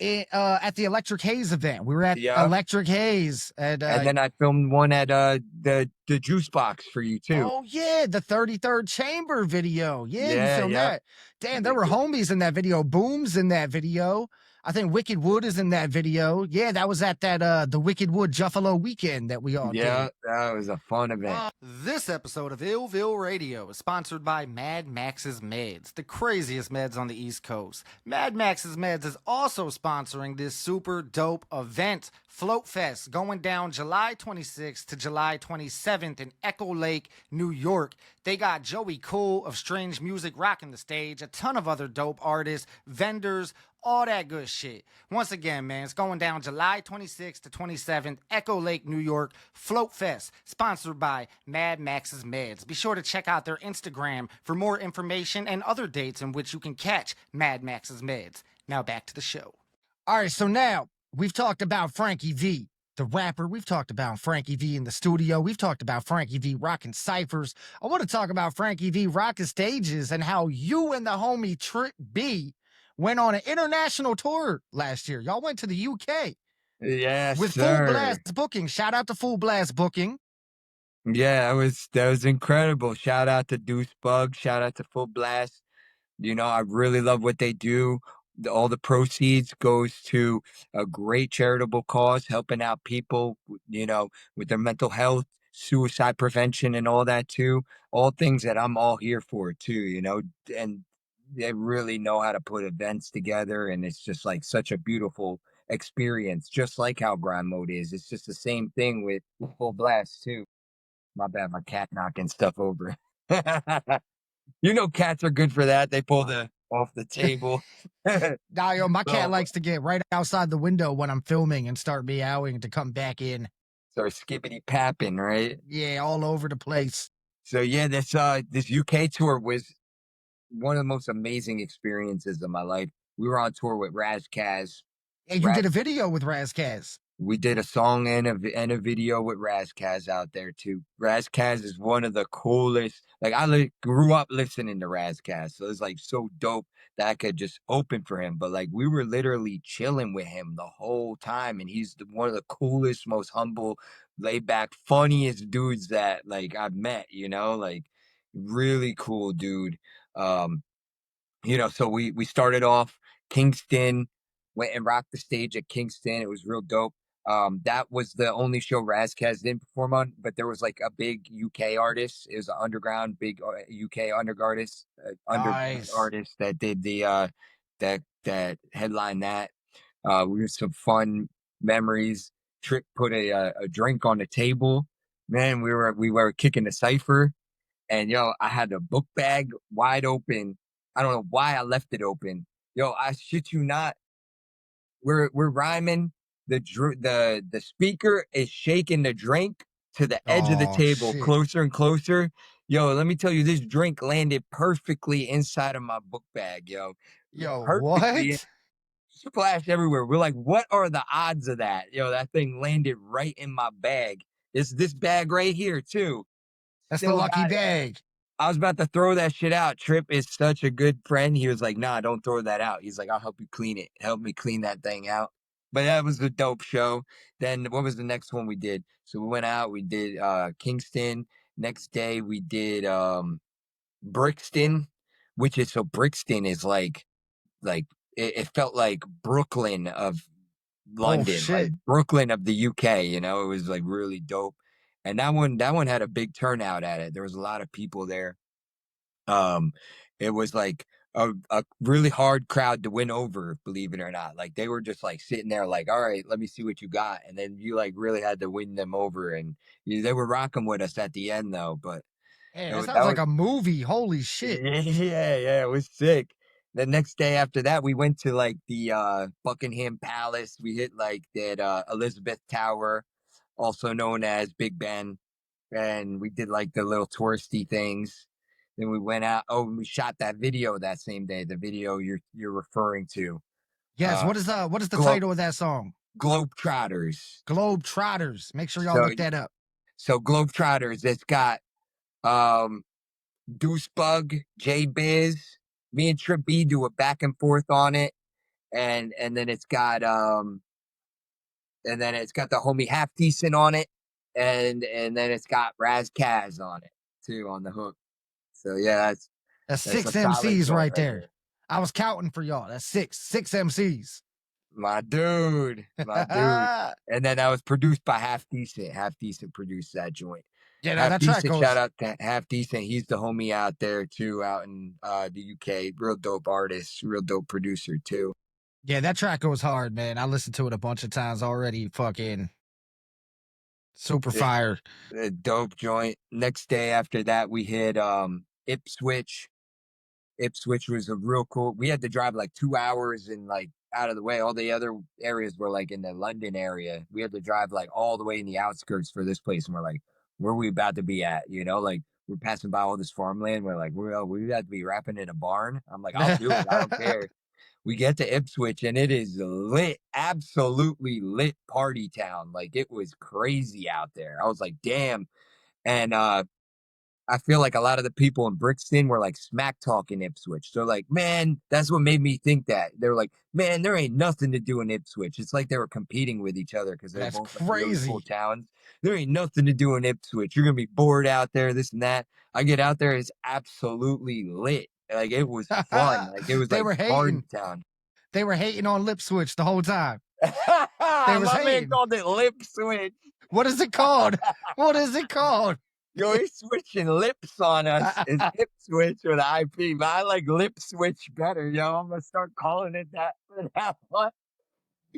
at the Electric Haze event. We were at yeah. Electric Haze and And then I filmed one at the juice box for you too. oh yeah, the 33rd chamber video. Yeah, you Yeah, filmed yeah. that. Damn, there They were could- homies in that video. Boom's in that video. I think Wicked Wood is in that video. Yeah, that was at that the Wicked Wood Juffalo weekend that we all Yeah, did. that was a fun event. This episode of iLLViLLE Radio is sponsored by Mad Max's Meds, the craziest meds on the East Coast. Mad Max's Meds is also sponsoring this super dope event, Float Fest, going down July 26th to July 27th in Echo Lake, New York. They got Joey Cool of Strange Music rocking the stage, a ton of other dope artists, vendors, all that good shit. Once again, man, it's going down July 26th to 27th, Echo Lake, New York, Float Fest, sponsored by Mad Max's Meds. Be sure to check out their Instagram for more information and other dates in which you can catch Mad Max's Meds. Now back to the show. All right, so now we've talked about Frankie V, the rapper. We've talked about Frankie V in the studio. We've talked about Frankie V rocking ciphers. I want to talk about Frankie V rocking stages and how you and the homie Trick B went on an international tour last year. Y'all went to the UK Yes, with Full sir. Blast Booking. Shout out to Full Blast Booking. Yeah, that was incredible. Shout out to Deuce Bug. Shout out to Full Blast. I really love what they do. All the proceeds goes to a great charitable cause, helping out people, with their mental health, suicide prevention, and all that too. All things that I'm all here for too, and they really know how to put events together, and it's just like such a beautiful experience, just like how Grind Mode is. It's just the same thing with Full Blast too. My bad, my cat knocking stuff over. Cats are good for that. They pull the off the table. Nah, yo, my cat So likes to get right outside the window when I'm filming and start meowing to come back in. start skippity papping, right? Yeah, all over the place. So yeah, this UK tour was one of the most amazing experiences of my life. We were on tour with Raz Kaz. And you Raz did a video with Razkaz. We did a song and a video with Raz Kaz out there too. Raz Kaz is one of the coolest. Like grew up listening to Raz Kaz, so it's like so dope that I could just open for him. But like we were literally chilling with him the whole time, and he's one of the coolest, most humble, laid back, funniest dudes that like I've met. Like really cool dude. Um, so we started off Kingston, went and rocked the stage at Kingston. It was real dope. That was the only show Razkaz didn't perform on, but there was like a big UK artist. It was an underground, big UK underground Nice. artist that did the that headline that. We had some fun memories. Trick put a drink on the table. Man, we were kicking the cipher, and I had a book bag wide open. I don't know why I left it open. Yo, I shit you not. We're rhyming. The speaker is shaking the drink to the edge of the Oh table, shit. closer and closer. Yo, let me tell you, this drink landed perfectly inside of my book bag, yo. Yo, Perfectly what? splash everywhere. We're like, what are the odds of that? That thing landed right in my bag. It's this bag right here too. That's the Still lucky got it. bag. I was about to throw that shit out. Trip is such a good friend. He was like, nah, don't throw that out. He's like, I'll help you clean it. Help me clean that thing out. But that was a dope show. Then what was the next one we did? So we went out, we did Kingston. Next day we did Brixton, which is so Brixton is like it felt like Brooklyn of Oh London, like shit. Brooklyn of the UK, it was like really dope. And that one had a big turnout at it. There was a lot of people there. Um, it was like a really hard crowd to win over, believe it or not. Like they were just like sitting there, like, all right, let me see what you got. And then you like really had to win them over. And they were rocking with us at the end though. But Man, it that was sounds that like was a movie. Holy shit. yeah, it was sick. The next day after that, we went to like the Buckingham Palace. We hit like that Elizabeth Tower, also known as Big Ben, and we did like the little touristy things. Then we went out. Oh, and we shot that video that same day. The video you're referring to, Yes, uh, what is the Glo- title of that song? Globetrotters. Globe Trotters. Make sure y'all So look that up. Globetrotters. It's got um Deuce Bug, J Biz, me and Trip B do a back and forth on it, and then it's got the homie Half Decent on it, and then it's got Raz Kaz on it too on the hook. So yeah, That's that's a six solid MCs joint right right there. there. I was counting for y'all. That's six MCs. My dude. And then that was produced by Half Decent. Half Decent produced that joint. Yeah, Half that track Decent, shout goes. out to Half Decent. He's the homie out there too, out in the UK. Real dope artist, real dope producer too. Yeah, that track goes hard, man. I listened to it a bunch of times already. Fucking super It, fire. a dope joint. Next day after that, we hit Ipswich. Ipswich was a real cool. We had to drive like 2 hours and like out of the way. All the other areas were like in the London area. We had to drive like all the way in the outskirts for this place, and we're like, where are we about to be at? Like we're passing by all this farmland. We're like, we got to be rapping in a barn. I'm like, I'll do it. I don't care. We get to Ipswich and it is lit, absolutely lit party town. Like it was crazy out there. I was like, damn. And I feel like a lot of the people in Brixton were like smack talking Ipswich. They're like, man, that's what made me think that. They were like, man, there ain't nothing to do in Ipswich. It's like they were competing with each other because they're That's both like really cool crazy. towns. There ain't nothing to do in Ipswich. You're gonna be bored out there, this and that. I get out there, it's absolutely lit. Like it was fun. Like it was They like were party hating. town. They were hating on Lip Switch the whole time. They was My man hating. called it lip switch. What is it called? What is it called? Yo, he's switching lips on us. It's hip switch with IP, but I like lip switch better. Yo, I'm gonna start calling it that for that one.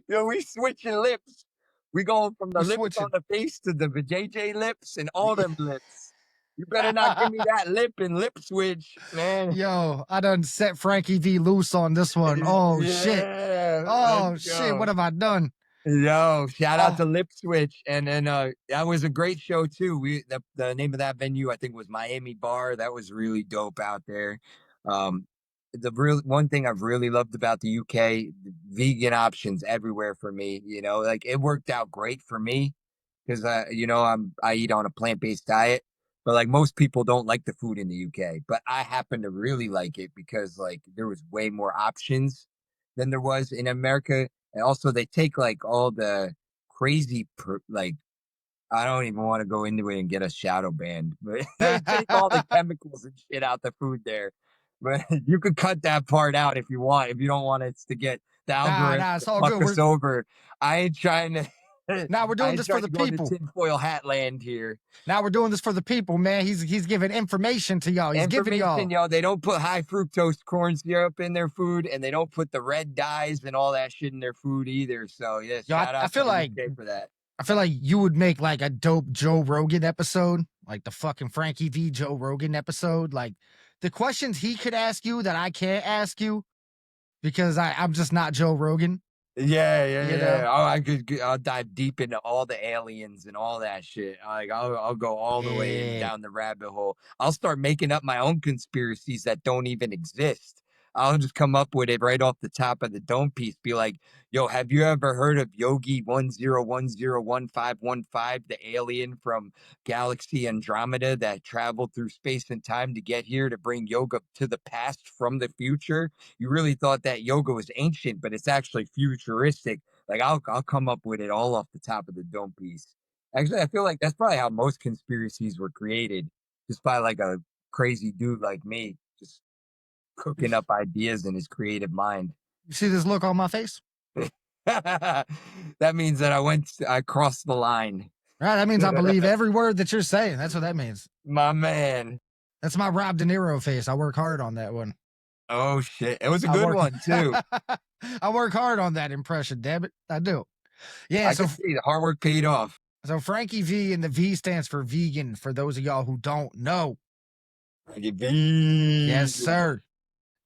Yo, we switching lips. We going from the We lips on switching. the face to the JJ lips and all them lips. You better not give me that lip and lip switch, man. Yo, I done set Frankie V loose on this one. Oh shit. Yeah, let's Oh shit. What go. have I done? Yo, shout out Oh, to Lip Switch. And then that was a great show too. The name of that venue I think was Miami Bar. That was really dope out there. Um the real one thing I've really loved about the UK, the vegan options everywhere for me, like it worked out great for me because I eat on a plant-based diet, but like most people don't like the food in the UK, but I happen to really like it because like there was way more options than there was in America. And also they take like all the crazy like I don't even want to go into it and get a shadow banned, but they take all the chemicals and shit out the food there. But you could cut that part out if you want, if you don't want it to get the algorithm nah, to it's all fuck good. us over. I ain't trying to We're I doing ain't this for trying the to go into people. tinfoil hat land here. Now we're doing this for the people, man. He's giving information to y'all. He's giving Information, y'all. y'all, they don't put high fructose corn syrup in their food, and they don't put the red dyes and all that shit in their food either. So yeah, Yo, shout I out to feel the like UK for that. you would make like a dope Joe Rogan episode, like the fucking Frankie V Joe Rogan episode. Like the questions he could ask you that I can't ask you because I'm just not Joe Rogan, Yeah, yeah, you know? yeah. I'll dive deep into all the aliens and all that shit. Like I'll go all the way Yeah. down the rabbit hole. I'll start making up my own conspiracies that don't even exist. I'll just come up with it right off the top of the dome piece. Be like, yo, have you ever heard of Yogi 10101515, the alien from Galaxy Andromeda that traveled through space and time to get here to bring yoga to the past from the future? You really thought that yoga was ancient, but it's actually futuristic. Like I'll come up with it all off the top of the dome piece. Actually, I feel like that's probably how most conspiracies were created, just by like a crazy dude like me, just cooking up ideas in his creative mind. You see this look on my face? That means that I crossed the line. Right. That means I believe every word that you're saying. That's what that means. My man. That's my Rob De Niro face. I work hard on that one. Oh shit. It was a I good work one too. I work hard on that impression, damn it. I do. Yeah, I can see the hard work paid off. so Frankie V, and the V stands for vegan for those of y'all who don't know. Frankie V. Yes, sir.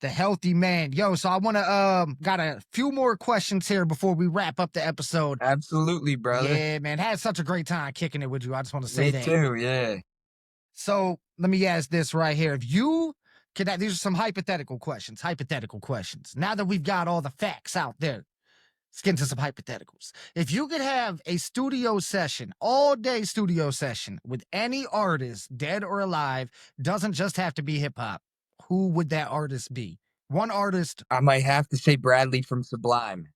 The healthy man. Yo, so I want to got a few more questions here before we wrap up the episode. Absolutely, brother. Yeah, man. Had such a great time kicking it with you. I just want to say Me that. too, yeah. So let me ask this right here. If you could, these are some hypothetical questions. Hypothetical questions. Now that we've got all the facts out there, let's get into some hypotheticals. If you could have a studio session, all day studio session with any artist, dead or alive, doesn't just have to be hip hop, who would that artist be? One artist. I might have to say Bradley from Sublime.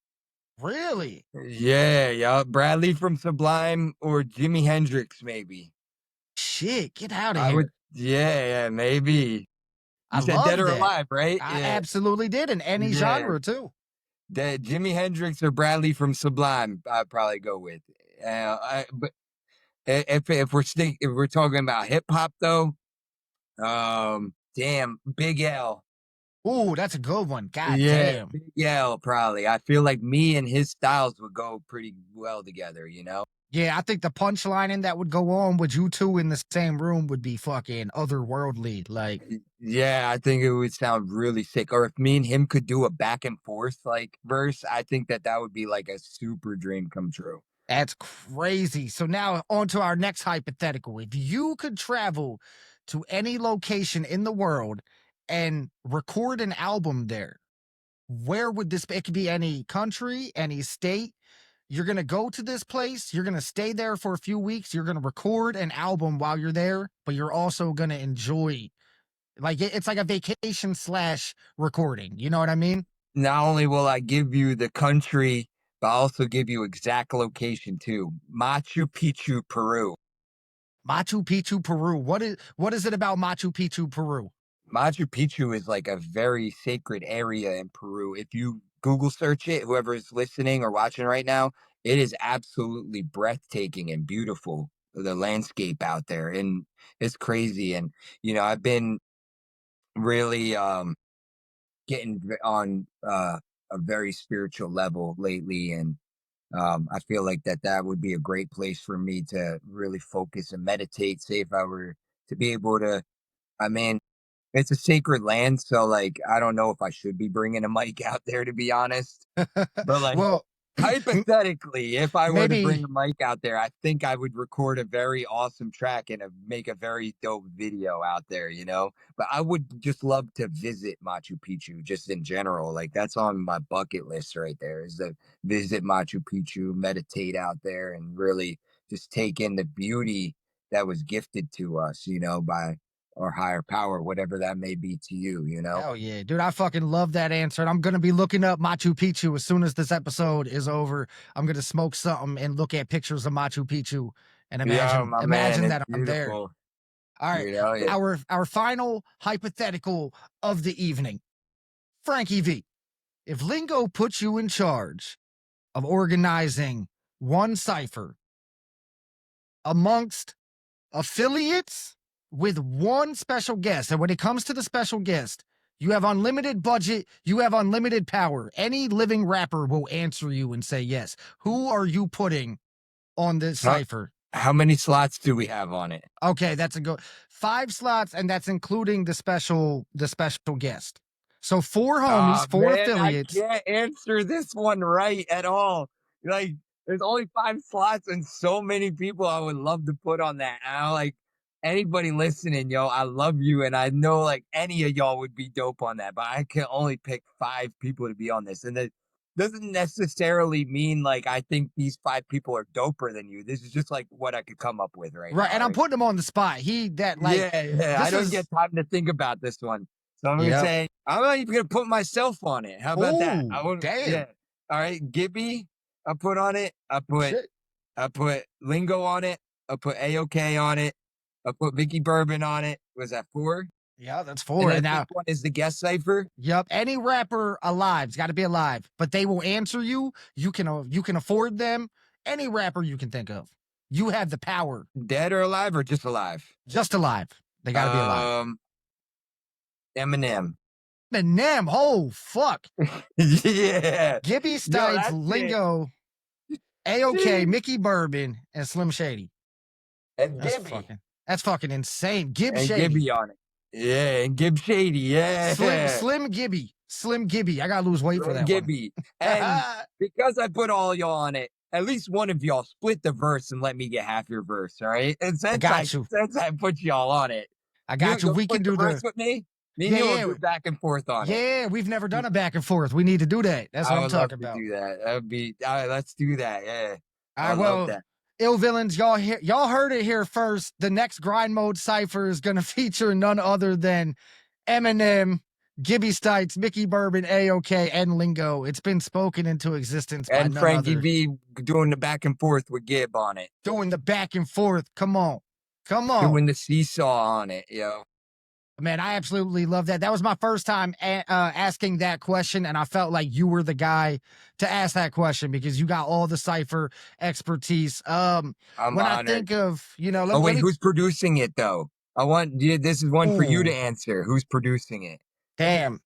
Really? Yeah. Bradley from Sublime or Jimi Hendrix, maybe. Shit, get out of I here. would, yeah, maybe. I You said love dead or that. alive, right? I Yeah. absolutely did in any genre too. That Jimi Hendrix or Bradley from Sublime, I'd probably go with. But if we're talking about hip hop though, damn, Big L. Ooh, that's a good one. God Yeah, damn. Big L probably. I feel like me and his styles would go pretty well together, you know? Yeah, I think the punchlining that would go on with you two in the same room would be fucking otherworldly. Like, Yeah, I think it would sound really sick. Or if me and him could do a back and forth like verse, I think that would be like a super dream come true. that's crazy. So now on to our next hypothetical. If you could travel to any location in the world and record an album there, where would this be? It could be any country, any state. You're going to go to this place. You're going to stay there for a few weeks. You're going to record an album while you're there, but you're also going to enjoy. Like it's like a vacation slash recording. You know what I mean? Not only will I give you the country, but I'll also give you exact location too. Machu Picchu, Peru. Machu Picchu, Peru. What is it about Machu Picchu, Peru? Machu Picchu is like a very sacred area in Peru. If you Google search it, whoever is listening or watching right now, it is absolutely breathtaking and beautiful. The landscape out there, and it's crazy. And I've been really getting on a very spiritual level lately, and I feel like that would be a great place for me to really focus and meditate. Say if I were to be able to, I mean, it's a sacred land, so like I don't know if I should be bringing a mic out there to be honest. But like Well, hypothetically, if I were to bring maybe a mic out there, I think I would record a very awesome track and make a very dope video out there, you know? But I would just love to visit Machu Picchu just in general. Like that's on my bucket list right there is to visit Machu Picchu, meditate out there and really just take in the beauty that was gifted to us, by our higher power, whatever that may be to you, you know? hell yeah, dude. I fucking love that answer. And I'm gonna be looking up Machu Picchu as soon as this episode is over. I'm gonna smoke something and look at pictures of Machu Picchu and Yeah, my man, imagine it's that I'm there. beautiful. All right. Yeah. Our final hypothetical of the evening. Frankie V, if Lingo puts you in charge of organizing one cipher amongst affiliates with one special guest, and when it comes to the special guest, you have unlimited budget, you have unlimited power. Any living rapper will answer you and say yes. Who are you putting on this How, cipher? how many slots do we have on it? Okay, that's a go. 5 slots, and that's including the special guest. So 4 homies, 4 Man, I affiliates. can't answer this one right at all. Like, there's only 5 slots and so many people I would love to put on that. And I like anybody listening, yo, I love you, and I know like any of y'all would be dope on that, but I can only pick 5 people to be on this, and that doesn't necessarily mean like I think these 5 people are doper than you. This is just like what I could come up with right Right. now. And I'm Right? putting him on the spot. Yeah. I This don't is, get time to think about this one, so I'm gonna yep. say I'm not even gonna put myself on it. How about that? I Oh, won't. damn. Yeah. All right, Gibby. I put on it. I put Lingo on it. I put AOK on it. I put Vicky Bourbon on it. Was that 4? Yeah, that's And 4. And then this now, one is the guest cipher. yep, any rapper alive's got to be alive, but they will answer you. You can afford them. Any rapper you can think of, you have the power. Dead or alive or just alive? Just alive. They got to be alive. Eminem. Eminem. Oh fuck. Yeah. Gibby, Yo, Stites, that's it. Lingo, AOK, Mickey Bourbon, and Slim Shady. And That's Gibby. that's fucking insane. Gib And Shady. Gibby on it. Yeah, and Gib Shady. Yeah. Slim Gibby. Slim Gibby. I gotta lose weight for that Gibby. one. And because I put all y'all on it, at least one of y'all split the verse and let me get half your verse, all right? And since I put y'all on it, I got you. We can do the verse with me. Me and you will do back and forth on it. Yeah, we've never done a back and forth. We need to do that. That's what I'm talking about. Do that. That would be. All right, let's do that. Yeah. All right. Well, iLLViLLEs, y'all heard it here first. The next Grind Mode Cypher is gonna feature none other than Eminem, Gibby Stites, Mickey Bourbon, AOK, and Lingo. It's been spoken into existence by and none Frankie other. V doing the back and forth with Gib on it. Doing the back and forth. Come on. Doing the seesaw on it, yo. Man, I absolutely love that. That was my first time asking that question, and I felt like you were the guy to ask that question because you got all the cipher expertise. I'm when honored. I think of, who's producing it though? This is one for you to answer. Who's producing it? Damn.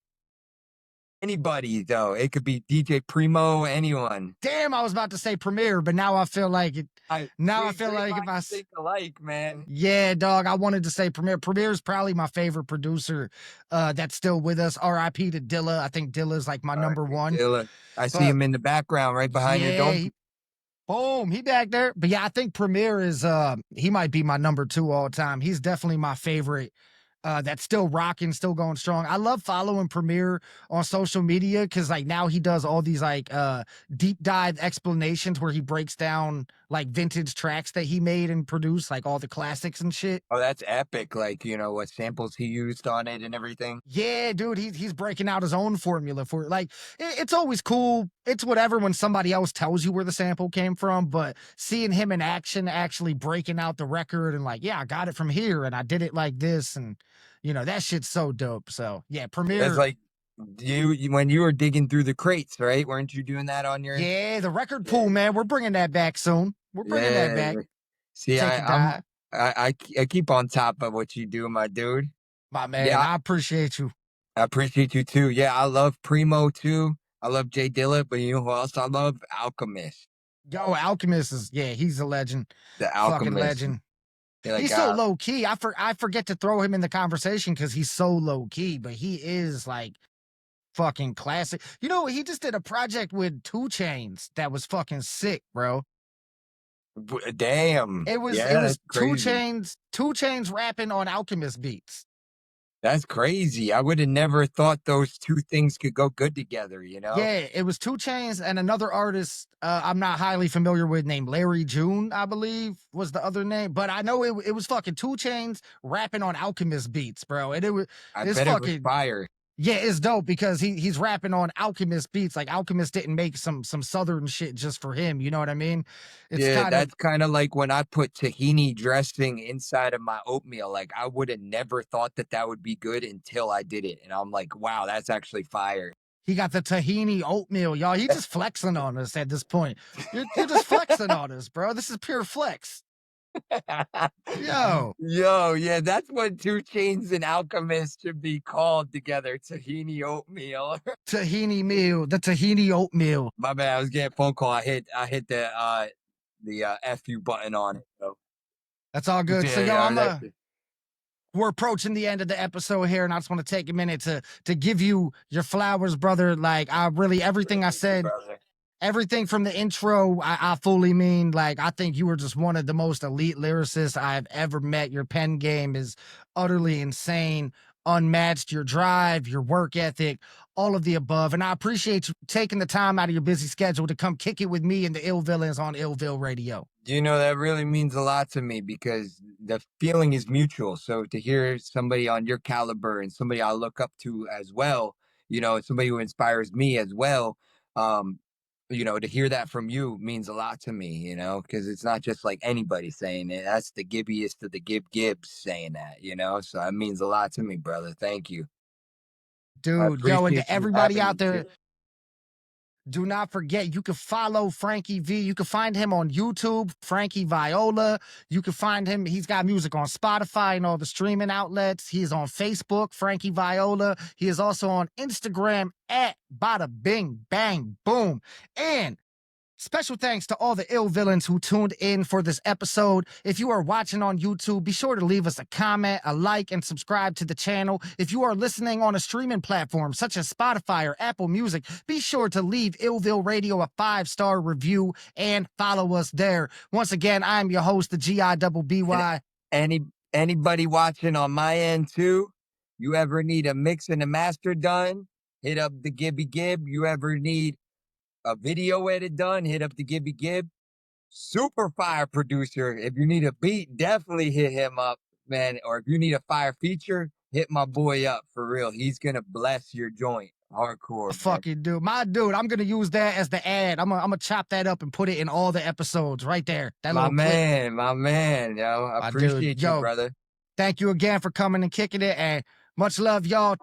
Anybody though. It could be DJ Primo, anyone. Damn, I was about to say Premier, but now I feel like it. I feel like if I think alike, man. Yeah, dog. I wanted to say Premier. Premier is probably my favorite producer that's still with us. R.I.P. to Dilla. I think Dilla's like my number one. Dilla. I see him in the background right behind your dome. Boom, he back there. But yeah, I think Premier is he might be my number 2 all time. He's definitely my favorite. That's still rocking, still going strong. I love following Premier on social media because like now he does all these like deep dive explanations where he breaks down like vintage tracks that he made and produced, like all the classics and shit. Oh, that's epic. Like, what samples he used on it and everything. Yeah, dude, he's breaking out his own formula for it. Like, it's always cool. It's whatever when somebody else tells you where the sample came from, but seeing him in action, actually breaking out the record and like, yeah, I got it from here and I did it like this and that shit's so dope. So yeah, Premier. It's like you when you were digging through the crates, right? Weren't you doing that on your? Yeah, the record pool, man. We're bringing that back soon. We're bringing that back. See, I keep on top of what you do, my dude. My man, yeah, I appreciate you. I appreciate you too. Yeah, I love Primo too. I love Jay Dilla, but you know who else I love? Alchemist. Yo, Alchemist is he's a legend. The Alchemist. Fucking legend. Like, he's so low key. I forget to throw him in the conversation because he's so low key, but he is like fucking classic. He just did a project with 2 Chainz that was fucking sick, bro. Damn. It was 2 Chainz rapping on Alchemist beats. That's crazy. I would have never thought those 2 things could go good together, Yeah, it was 2 Chainz and another artist I'm not highly familiar with named Larry June, I believe was the other name. But I know it was fucking 2 Chainz rapping on Alchemist beats, bro. And it was fucking fire. Yeah, it's dope because he's rapping on Alchemist beats. Like Alchemist didn't make some southern shit just for him. You know what I mean? That's kind of like when I put tahini dressing inside of my oatmeal. Like I would have never thought that would be good until I did it, and I'm like, wow, that's actually fire. He got the tahini oatmeal, y'all. He just flexing on us at this point. You're just flexing on us, bro. This is pure flex. Yo, yeah, that's what 2 Chainz and Alchemist should be called together. Tahini oatmeal. Tahini meal, the tahini oatmeal. My bad, I was getting a phone call. I hit the FU button on it. So. That's all good. So yo, we're approaching the end of the episode here, and I just want to take a minute to give you your flowers, brother. Like everything I said. everything from the intro, I fully mean. Like, I think you were just one of the most elite lyricists I've ever met. Your pen game is utterly insane, unmatched. Your drive, your work ethic, all of the above. And I appreciate you taking the time out of your busy schedule to come kick it with me and the Ill Villains on iLLViLLE Radio. You know, that really means a lot to me because the feeling is mutual. So to hear somebody on your caliber and somebody I look up to as well, you know, somebody who inspires me as well, um, you know, to hear that from you means a lot to me, you know, because it's not just like anybody saying it. That's the Gibbiest of the Gibbs saying that, you know. So that means a lot to me, brother. Thank you. I Dude, yo, and to appreciate you everybody having out me too. there, do not forget, you can follow Frankie V. You can find him on YouTube, Frankie VIOLA. You can find him, he's got music on Spotify and all the streaming outlets. He is on Facebook, Frankie VIOLA. He is also on Instagram at Bada Bing Bang Boom. And special thanks to all the ill villains who tuned in for this episode. If you are watching on YouTube, be sure to leave us a comment, a like, and subscribe to the channel. If you are listening on a streaming platform such as Spotify or Apple Music, be sure to leave iLLViLLE Radio a 5-star review and follow us there. Once again, I'm your host, the GIBBY. Any anybody watching on my end too, you ever need a mix and a master done, hit up the Gibby Gib. You ever need a video edit done, hit up the Gibby Gib. Super fire producer. If you need a beat, definitely hit him up, man. Or if you need a fire feature, hit my boy up for real. He's gonna bless your joint. Hardcore, man. Fucking dude, my dude, I'm gonna use that as the ad. I'm gonna chop that up and put it in all the episodes right there. That My little clip. man, my man, yo. I My dude, appreciate you, yo, brother. thank you again for coming and kicking it, and much love, y'all.